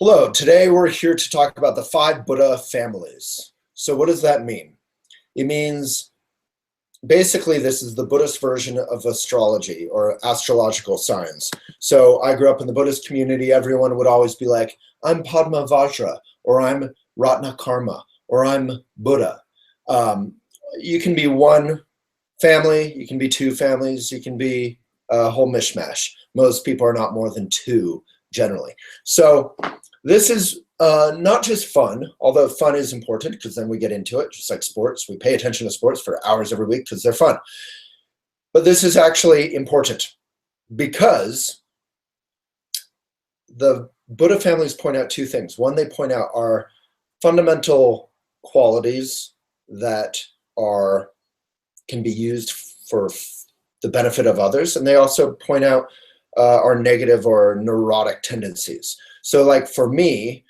Hello, today we're here to talk about the 5 Buddha families. So what does that mean? It means basically this is the Buddhist version of astrology or astrological science. So I grew up in the Buddhist community. Everyone would always be like, I'm Padma Vajra, or I'm Ratna Karma, or I'm Buddha. You can be one family, you can be 2 families, you can be a whole mishmash. Most people are not more than 2 generally. So this is not just fun, although fun is important because then we get into it, just like sports. We pay attention to sports for hours every week because they're fun. But this is actually important because the Buddha families point out 2 things. One, they point out our fundamental qualities that can be used for the benefit of others. And they also point out our negative or neurotic tendencies. So like for me,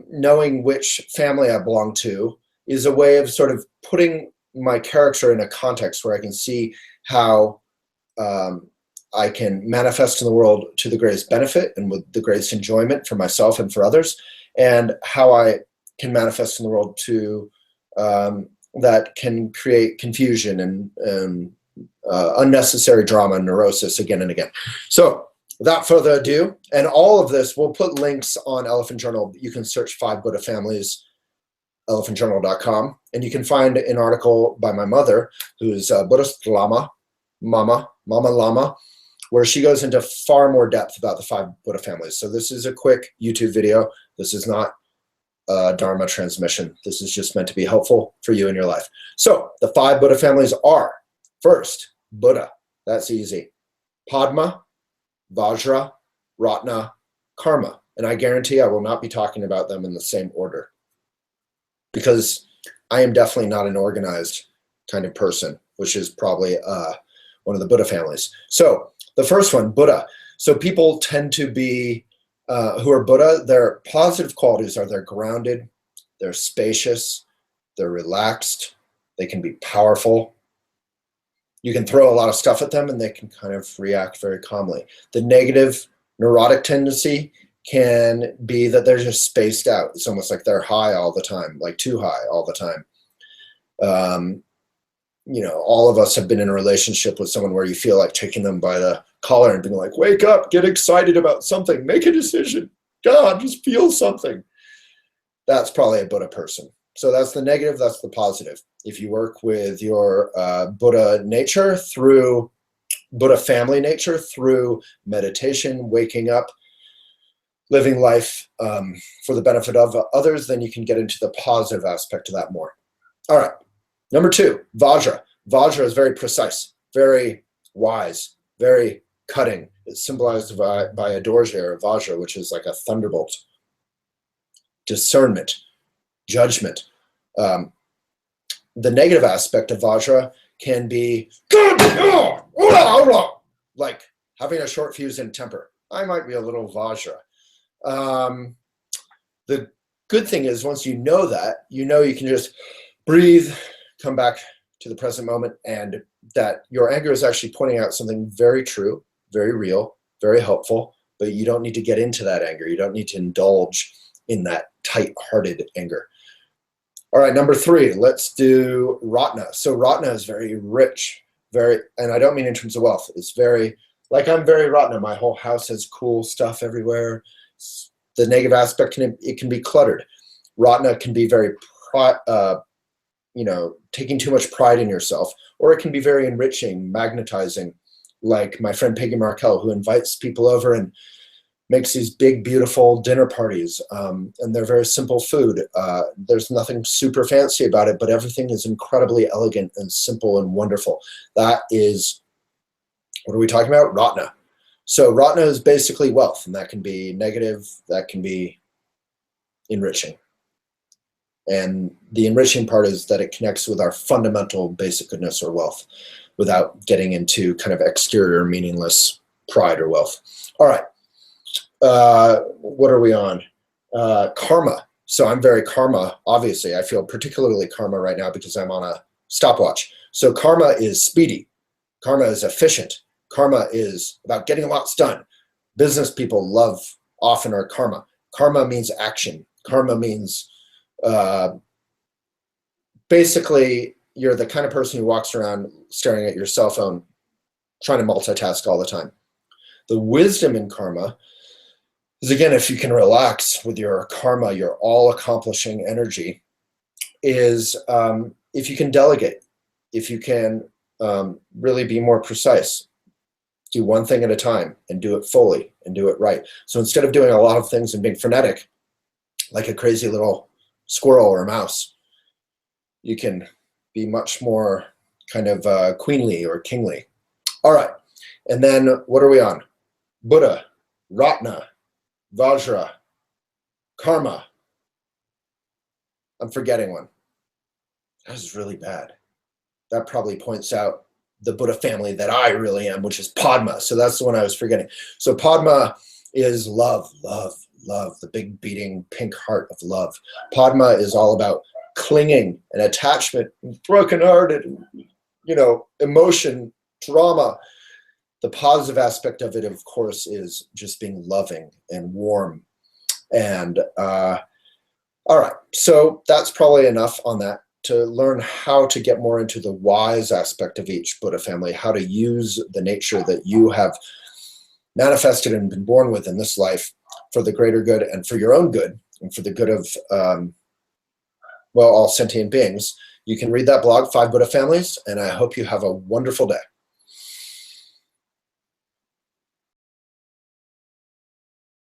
knowing which family I belong to is a way of sort of putting my character in a context where I can see how I can manifest in the world to the greatest benefit and with the greatest enjoyment for myself and for others, and how I can manifest in the world to that can create confusion and unnecessary drama and neurosis again and again. So without further ado, and all of this, we'll put links on Elephant Journal. You can search 5 Buddha families, elephantjournal.com, and you can find an article by my mother, who's a Buddhist Lama, Mama Lama, where she goes into far more depth about the 5 Buddha families. So this is a quick YouTube video. This is not a Dharma transmission. This is just meant to be helpful for you in your life. So the 5 Buddha families are, first, Buddha. That's easy. Padma, Vajra, Ratna, Karma. And I guarantee I will not be talking about them in the same order because I am definitely not an organized kind of person, which is probably one of the Buddha families. So the first one, Buddha. So people tend to be, who are Buddha, their positive qualities are they're grounded, they're spacious, they're relaxed, they can be powerful. You can throw a lot of stuff at them and they can kind of react very calmly. The negative neurotic tendency can be that they're just spaced out. It's almost like they're high all the time, like too high all the time. All of us have been in a relationship with someone where you feel like taking them by the collar and being like, wake up, get excited about something, make a decision. God, just feel something. That's probably a Buddha person. So that's the negative, that's the positive. If you work with your Buddha nature through Buddha family nature, through meditation, waking up, living life for the benefit of others, then you can get into the positive aspect of that more. All right, number 2, Vajra. Vajra is very precise, very wise, very cutting. It's symbolized by a dorje or a Vajra, which is like a thunderbolt. Discernment, judgment. The negative aspect of Vajra can be like having a short fuse and temper. I might be a little Vajra. The good thing is once you know that, you can just breathe, come back to the present moment, and that your anger is actually pointing out something very true, very real, very helpful, but you don't need to get into that anger. You don't need to indulge in that tight-hearted anger. All right, number 3, let's do Ratna. So Ratna is very rich, and I don't mean in terms of wealth. It's very, like I'm very Ratna. My whole house has cool stuff everywhere. The negative aspect, it can be cluttered. Ratna can be very, taking too much pride in yourself, or it can be very enriching, magnetizing, like my friend Peggy Markell, who invites people over and makes these big, beautiful dinner parties, and they're very simple food. There's nothing super fancy about it, but everything is incredibly elegant and simple and wonderful. That is, what are we talking about? Ratna. So Ratna is basically wealth, and that can be negative, that can be enriching. And the enriching part is that it connects with our fundamental basic goodness or wealth without getting into kind of exterior meaningless pride or wealth. All right. What are we on? Karma. So I'm very karma, obviously. I feel particularly karma right now because I'm on a stopwatch. So karma is speedy. Karma is efficient. Karma is about getting lots done. Business people often are karma. Karma means action. Karma means basically you're the kind of person who walks around staring at your cell phone, trying to multitask all the time. The wisdom in karma is, again, if you can relax with your karma, your all-accomplishing energy, is if you can delegate, if you can really be more precise, do one thing at a time and do it fully and do it right. So instead of doing a lot of things and being frenetic, like a crazy little squirrel or a mouse, you can be much more kind of queenly or kingly. All right, and then what are we on? Buddha, Ratna, Vajra, Karma. I'm forgetting one. That was really bad. That probably points out the Buddha family that I really am, which is Padma. So that's the one I was forgetting. So Padma is love, love, love, the big beating pink heart of love. Padma is all about clinging and attachment, brokenhearted, emotion, drama. The positive aspect of it, of course, is just being loving and warm. And all right, so that's probably enough on that to learn how to get more into the wise aspect of each Buddha family, how to use the nature that you have manifested and been born with in this life for the greater good and for your own good and for the good of, all sentient beings. You can read that blog, 5 Buddha Families, and I hope you have a wonderful day.